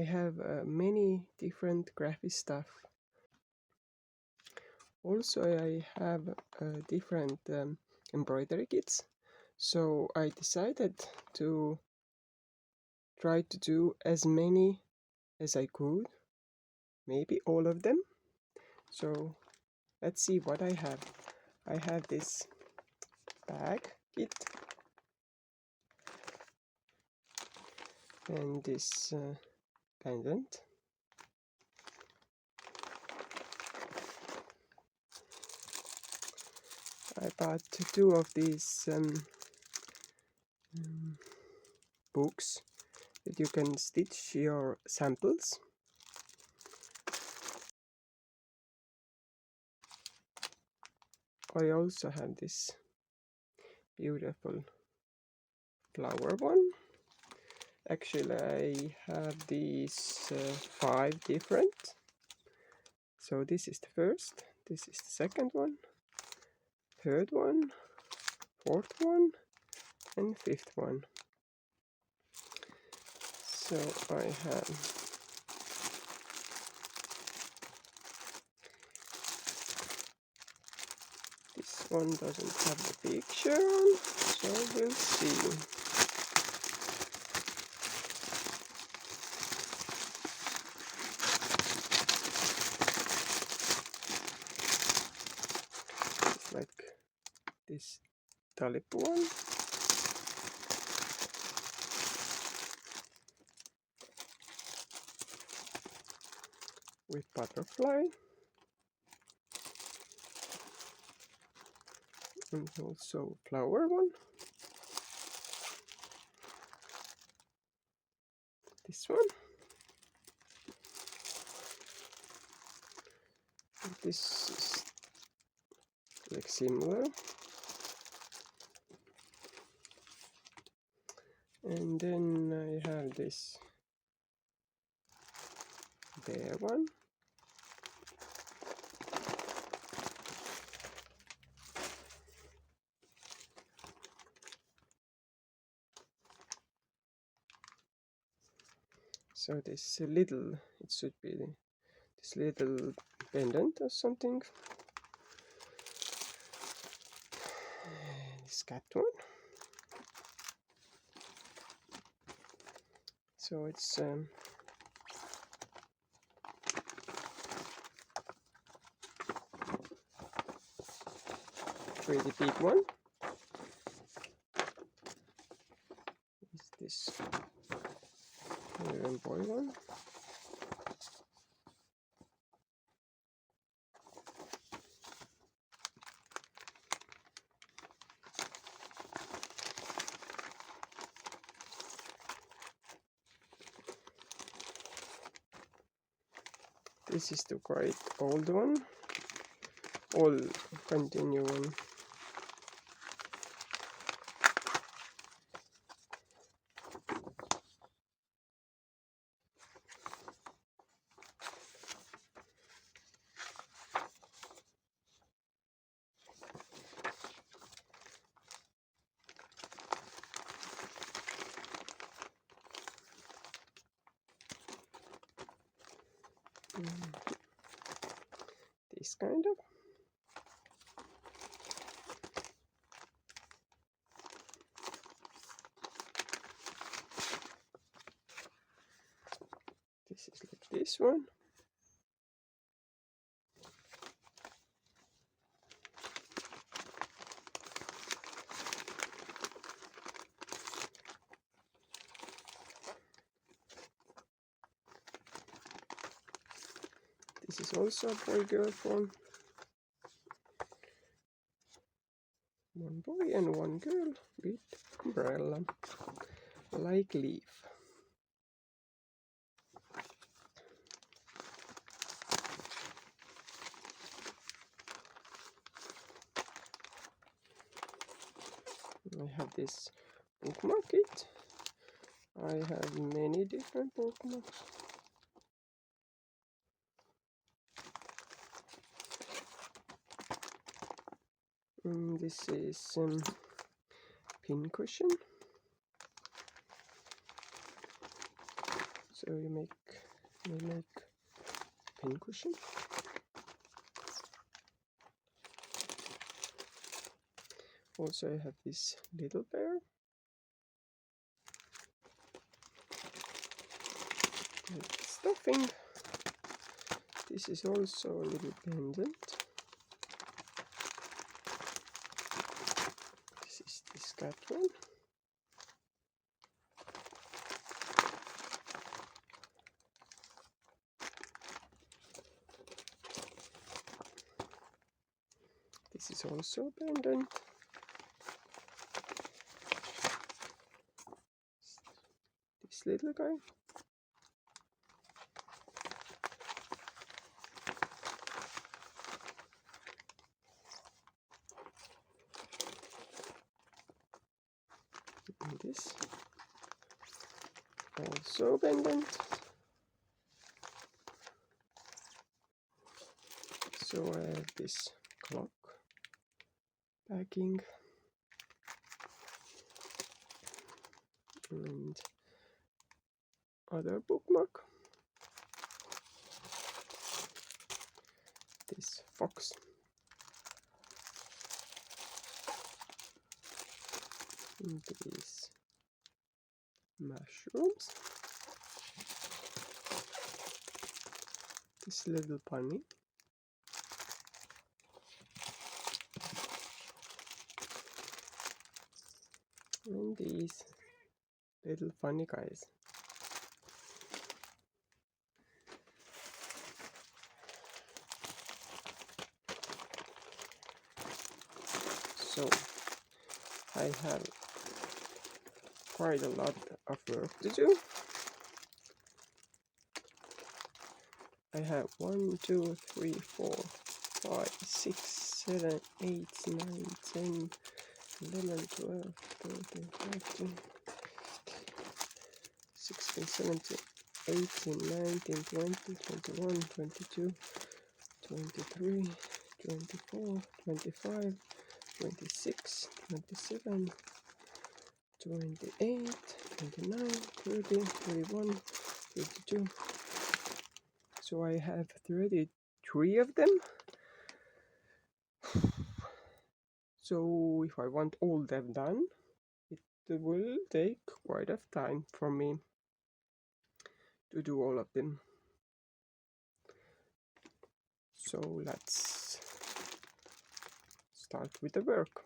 have many different graphic stuff. Also, I have different embroidery kits, so I decided to try to do as many as I could, maybe all of them. So let's see what I have. I have this bag kit and this pendant. I bought two of these books that you can stitch your samples. I also have this beautiful flower one. Actually, I have these 5 different. So this is the first, this is the second one, third one, fourth one, and fifth one. So I have this one doesn't have the picture on, so we'll see. It's like this tulip one. With butterfly. And also flower one. This one. And this is like similar. And then I have this bear one. So this little, it should be this little pendant or something. This cat one. So it's pretty big one. Is this boy one? This is the quite old one. All continue one. This kind of. This is like this one. This is also a boy-girl form. One boy and one girl with umbrella, like leaf. I have this bookmark kit. I have many different bookmarks. This is pin cushion. So we make pincushion. Also I have this little bear. With stuffing. This is also a little pendant. This is this cat one. This is also a pendant. This little guy. And this also pendant. So I have this clock backing and other bookmark. This fox. And these mushrooms. This little bunny. And these little funny guys. So I have quite a lot of work to do. I have 1, 2, 3, 4, 5, 6, 7, 8, 9, 10, 11, 12, 13, 14, 16, 17, 18, 19, 20, 21, 22, 23, 24, 25, 26, 27, 28, 29, 30, 31, 32. So I have 33 of them. So if I want all them done, it will take quite a time for me to do all of them. So let's start with the work.